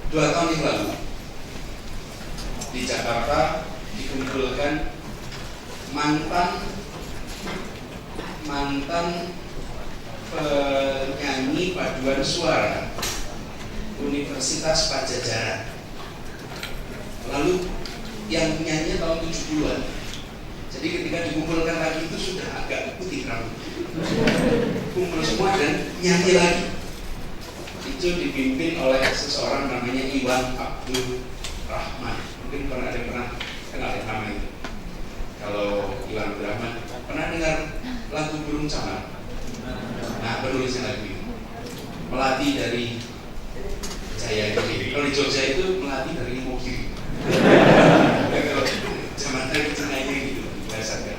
2 tahun yang lalu di Jakarta dikumpulkan mantan penyanyi paduan suara Universitas Padjadjaran. Lalu yang nyanyi tahun 70-an. Jadi ketika dikumpulkan lagi itu sudah agak putih rambut. Kumpul semua dan nyanyi lagi. Itu dipimpin oleh seseorang namanya Iwan Abdul Rahman. Mungkin pernah kenal ya nama itu. Kalau Iwan Abdul Rahman pernah dengar lagu Burung Camar? Nah, penulisnya lagu itu Melati dari Jaya Giri. Kalau di Jogja itu Melati dari Imogiri. Kalau zaman dari Cenayang gitu biasakan.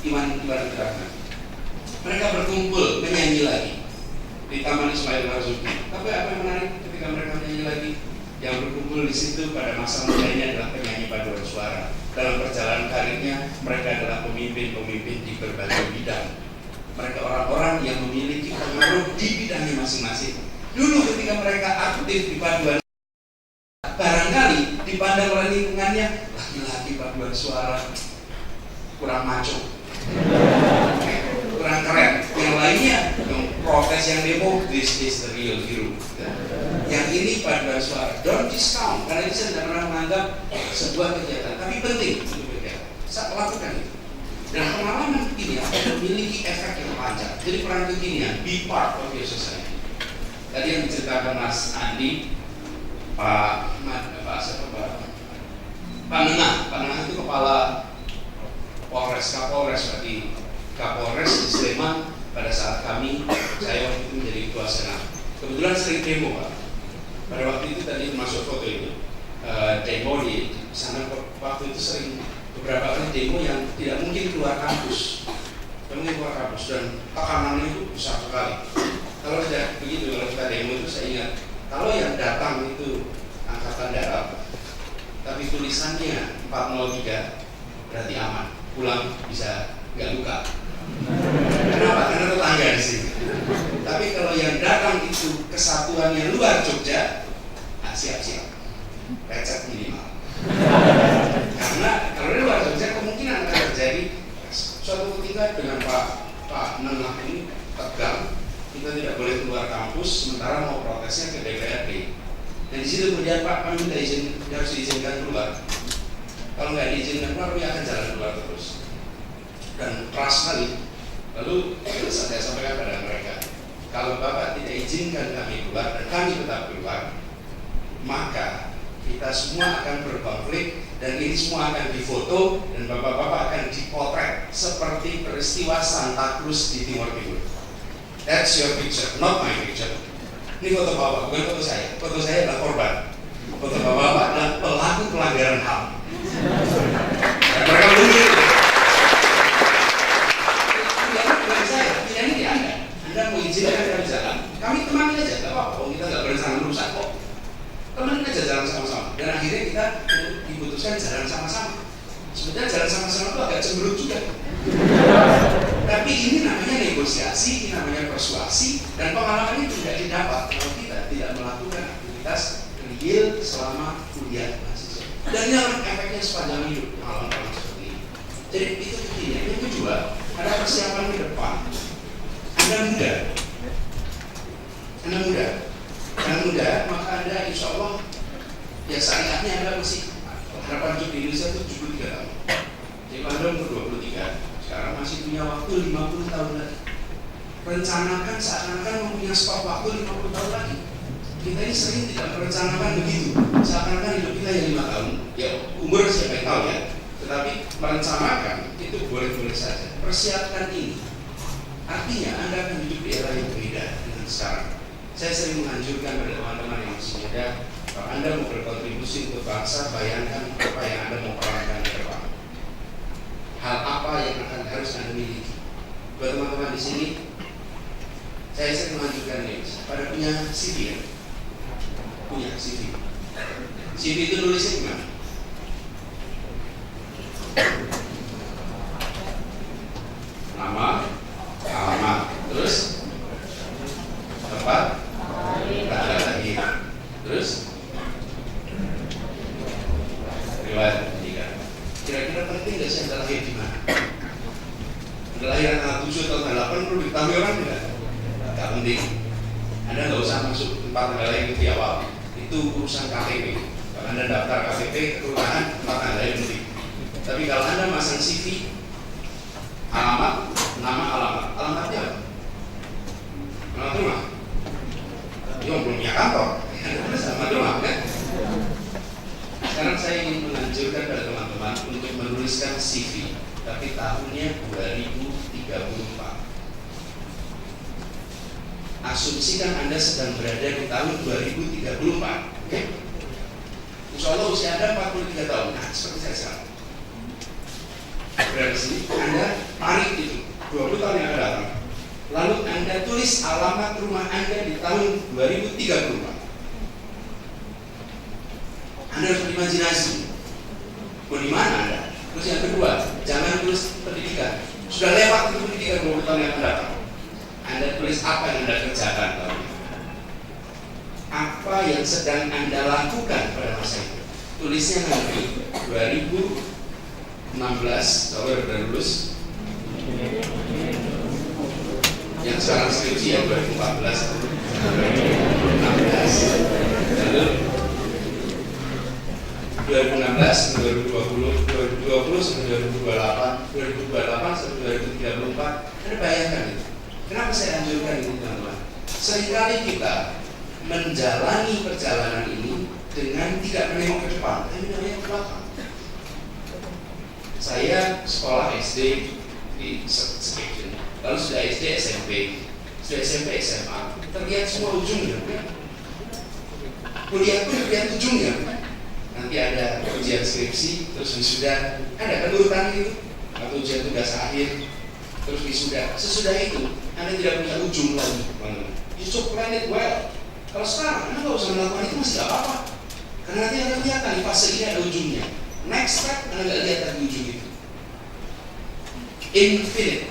Iwan Abdul Rahman. Mereka berkumpul menyanyi lagi di Taman Ismail Marzuki. Tapi apa yang menarik ketika mereka menyanyi lagi? Yang berkumpul di situ pada masa mudanya adalah penyanyi paduan suara. Dalam perjalanan karirnya, mereka adalah pemimpin-pemimpin di berbagai bidang. Mereka orang-orang yang memiliki pengaruh di bidangnya masing-masing. Dulu ketika mereka aktif di paduan, barangkali dipandang oleh lingkungannya, laki-laki paduan suara kurang maco, kurang keren. Yang lainnya yang protes, yang demo, this is the real hero. Yang ini paduan suara, don't discount, karena ini saya tidak pernah menganggap sebuah kegiatan, tapi penting untuk kegiatan. Saya lakukan itu. Dan pengalaman ini akan memiliki efek yang panjang. Jadi peran kekinian, be part of your society. Tadi yang diceritakan Mas Andi, Pak Nenah itu kepala Polres, Kapolres berarti Kapolres di Sleman pada saat saya waktu itu menjadi ketua senat. Kebetulan sering demo Pak. Pada waktu itu tadi masuk foto itu demo di sana waktu itu sering beberapa kali demo yang tidak mungkin keluar kampus, dan tekanannya itu besar sekali. Kalau tidak begitu, kalau kita demo itu saya ingat, kalau yang datang itu angkatan darat, tapi tulisannya 403 berarti aman, pulang bisa nggak luka. Kenapa? Karena tetangga di sini. Tapi kalau yang datang itu kesatuan yang luar Jogja, siap-siap, lecet minimal. Karena kalau di luar Jogja kemungkinan akan terjadi suatu ketika dengan Pak Nenah ini tegang, kita tidak boleh keluar kampus sementara mau protesnya ke DPRD. Dan di situ kemudian Pak kami harus diizinkan keluar. Kalau nggak diizinkan keluar, kami akan jalan keluar terus. Dan keras sekali. Lalu saya sampaikan pada mereka, kalau Bapak tidak izinkan kami keluar dan kami tetap keluar, maka kita semua akan berkonflik dan ini semua akan difoto dan bapak-bapak akan dipotret seperti peristiwa Santa Cruz di Timur Timur. That's your picture, not my picture. Ini foto bapak, bukan foto saya. Foto saya adalah korban. Foto bapak adalah pelaku pelanggaran HAM. Dan mereka menunggu. Tidak ini Anda mau izinkan kami jalan, kami temanin aja, nggak apa-apa. Kita nggak berencana merusak kok. Temenin aja jalan sama-sama. Dan akhirnya kita diputuskan jalan sama-sama. Sebenarnya jalan sama-sama itu agak cemberut juga. Tapi ini namanya negosiasi, ini namanya persuasi, dan pengalaman ini tidak didapat kalau kita tidak melakukan aktivitas real selama kuliah mahasiswa. Dan ini akan efeknya sepanjang hidup pengalaman seperti ini. Jadi itu intinya. Yang kedua, ada persiapan ke depan. Anda muda, maka Anda insya Allah ya syariatnya Anda masih harapan hidup di Indonesia itu 73 tahun. Jadi Anda umur 23, sekarang masih punya waktu 50 tahun lagi. Rencanakan seakan-akan mempunyai stok waktu 50 tahun lagi. Kita ini sering tidak merencanakan begitu, seakan-akan hidup kita yang 5 tahun. Ya umur siapa yang tahu ya. Tetapi merencanakan itu boleh-boleh saja. Persiapkan ini. Artinya Anda akan hidup di era yang berbeda dengan sekarang. Saya sering menganjurkan pada teman-teman yang masih muda, kalau Anda mau berkontribusi untuk bangsa, bayangkan apa yang Anda mau perankan ke depan. Hal apa yang harus Anda miliki. Buat teman-teman di sini, saya sering menganjurkan ini. Pada punya CV ya? Punya CV. CV itu nulisnya gimana? Nama, alamat, terus tempat tanggal lahir, terus usah masuk tempat tanggal lahir itu di awal. Itu urusan KTP. Kalau Anda daftar KTP ke kelurahan, tempat tanggal lahir penting. Tapi kalau Anda masang CV, alamat, nama, alamatnya apa? Alamat rumah. Belum punya kantor. Alamat rumah kan? Sekarang saya ingin menganjurkan pada teman-teman untuk menuliskan CV, tapi tahunnya 2034. Asumsikan Anda sedang berada di tahun 2034. Insya Allah usia Anda 43 tahun. Nah, seperti saya sekarang. Berada di sini, Anda tarik itu 20 tahun yang akan datang. Lalu Anda tulis alamat rumah Anda di tahun 2034. Anda harus berimajinasi. Mau di mana Anda? Terus yang kedua, jangan tulis pendidikan. Sudah lewat itu pendidikan 20 tahun yang akan datang. Anda tulis apa yang Anda kerjakan tahun ini. Apa yang sedang Anda lakukan pada masa itu. Tulisnya nanti 2016, kalau sudah lulus. Yang sekarang skripsi ya 2014, 2016. Lalu 2016 sampai 2020, 2020 sampai 2028, 2028 sampai 2034. Anda bayangkan itu. Kenapa saya anjurkan ini teman-teman? Seringkali kita menjalani perjalanan ini dengan tidak menengok ke depan, tapi menengok ke belakang. Saya sekolah SD di section, lalu sudah SD SMP, sudah SMP SMA, terlihat semua ujungnya. Kuliah pun terlihat ujungnya. Nanti ada ujian skripsi, terus wisuda, ada urutan itu, atau ujian tugas akhir, terus wisuda. Sesudah itu, Anda tidak punya ujung lagi, teman-teman. You should plan it well. Kalau sekarang, Anda nggak usah melakukan itu masih nggak apa-apa, karena nanti Anda lihat di fase ini ada ujungnya. Next step, Anda nggak lihat lagi ujung itu. Infinite,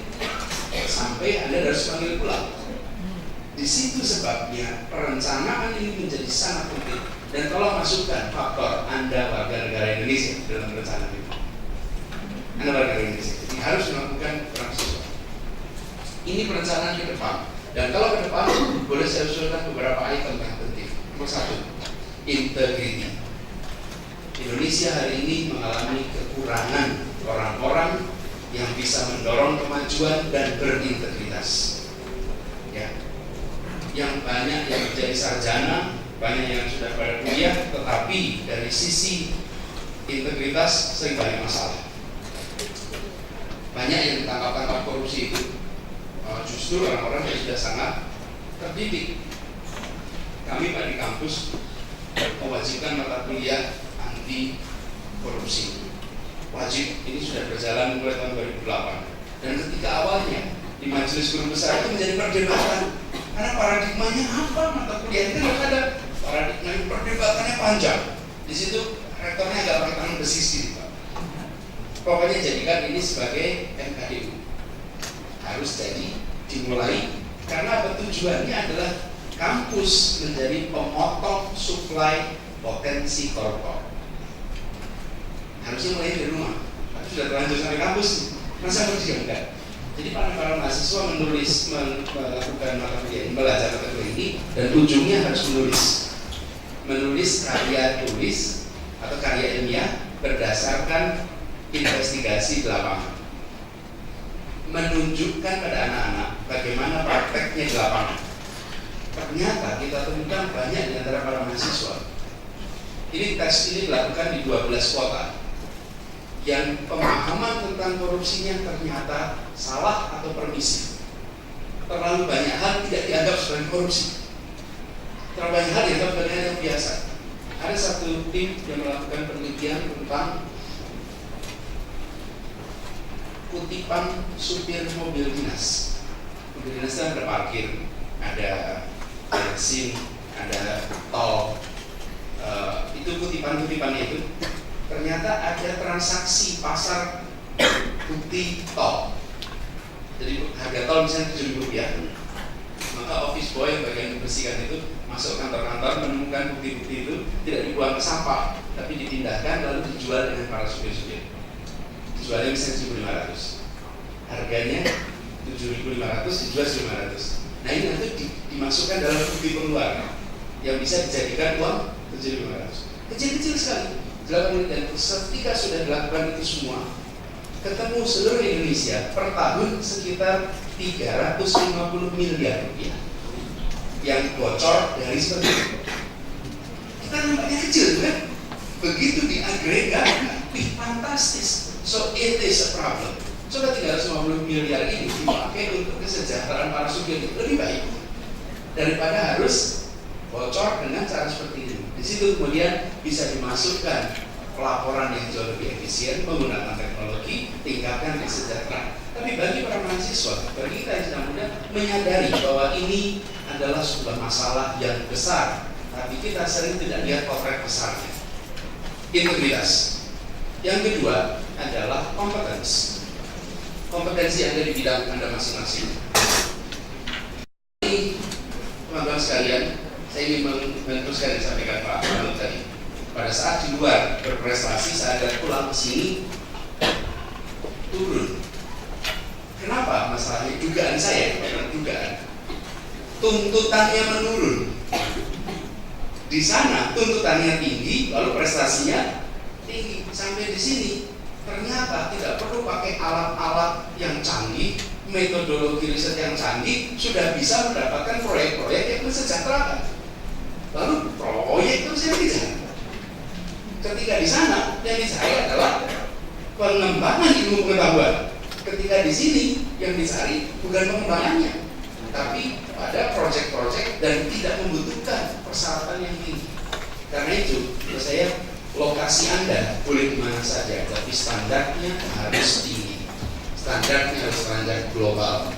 sampai Anda harus panggil pulang. Di situ sebabnya perencanaan ini menjadi sangat penting. Dan tolong masukkan faktor Anda warga negara Indonesia dalam perencanaan itu. Anda warga negara Indonesia, jadi harus melakukan transisi. Ini perencanaan ke depan. Dan kalau ke depan, boleh saya usulkan beberapa item yang penting. Nomor satu, integriti. Indonesia hari ini mengalami kekurangan orang-orang yang bisa mendorong kemajuan dan berintegritas. Ya, yang banyak yang menjadi sarjana, banyak yang sudah pada kuliah, tetapi dari sisi integritas sering banyak masalah. Banyak yang ditangkap-tangkap korupsi itu justru orang-orang yang sudah sangat terdidik. Kami Pak di kampus mewajibkan mata kuliah anti korupsi. Wajib, ini sudah berjalan mulai tahun 2008. Dan ketika awalnya di majelis guru besar itu menjadi perdebatan, karena paradigmanya apa mata kuliah itu nggak ada. Paradigma perdebatannya panjang. Di situ rektornya agak pakai tangan besi sedikit, Pak. Pokoknya jadikan ini sebagai MKDU. Harus jadi dimulai. Karena apa tujuannya adalah kampus menjadi pemotong suplai potensi koruptor. Harusnya mulai dari rumah. Tapi sudah terlanjur sampai kampus, masa harus diamkan. Jadi para mahasiswa melakukan mata kuliah, belajar mata kuliah ini, dan ujungnya harus menulis karya tulis atau karya ilmiah berdasarkan investigasi di lapangan, menunjukkan pada anak-anak bagaimana prakteknya di lapangan. Ternyata kita temukan banyak di antara para mahasiswa. Ini tes ini dilakukan di 12 kota yang pemahaman tentang korupsinya ternyata salah atau permisif. Terlalu banyak hal tidak dianggap sebagai korupsi. Terlalu banyak hal dianggap sebagai hal yang biasa. Ada satu tim yang melakukan penelitian tentang kutipan supir mobil dinas. Mobil dinas itu ada parkir, ada bensin, ada tol. Itu kutipan-kutipannya itu ternyata ada transaksi pasar bukti tol. Jadi harga tol misalnya Rp7.000, maka office boy yang bagian membersihkan itu masuk kantor-kantor menemukan bukti-bukti itu tidak dibuang ke sampah, tapi dipindahkan lalu dijual dengan para supir-supir. Dijualnya misalnya 1.500, harganya 7.500 dijual 1.500. Nah ini nanti dimasukkan dalam bukti pengeluaran yang bisa dijadikan uang 7.500. Kecil-kecil sekali. 8 menit, dan ketika sudah dilakukan itu semua, ketemu seluruh Indonesia per tahun sekitar 350 miliar rupiah yang bocor dari seperti itu. Kita nampaknya kecil kan? Begitu diagregat, fantastis. So it is a problem. Coba 350 miliar ini dipakai untuk kesejahteraan para supir itu lebih baik daripada harus bocor dengan cara seperti ini. Di situ kemudian bisa dimasukkan pelaporan yang jauh lebih efisien menggunakan teknologi, tingkatkan kesejahteraan. Tapi bagi para mahasiswa, bagi kita yang sedang muda, menyadari bahwa ini adalah sebuah masalah yang besar, tapi kita sering tidak lihat potret besarnya. Integritas. Yang kedua adalah kompetensi. Kompetensi yang ada di bidang Anda masing-masing. Ini, teman-teman sekalian, saya ingin meneruskan yang disampaikan Pak Manut tadi. Pada saat di luar berprestasi, saya akan pulang ke sini turun. Kenapa masalahnya? Dugaan saya, bukan dugaan. Tuntutannya menurun. Di sana tuntutannya tinggi, lalu prestasinya tinggi. Sampai di sini ternyata tidak perlu pakai alat-alat yang canggih, metodologi riset yang canggih, sudah bisa mendapatkan proyek-proyek yang mensejahterakan. Lalu proyek itu saya tidak. Ketika di sana yang dicari adalah pengembangan ilmu pengetahuan. Ketika di sini yang dicari bukan pengembangannya, tapi pada proyek-proyek dan tidak membutuhkan persyaratan yang tinggi. Karena itu, menurut saya lokasi Anda boleh di mana saja, tapi standarnya harus tinggi. Standarnya harus standar global.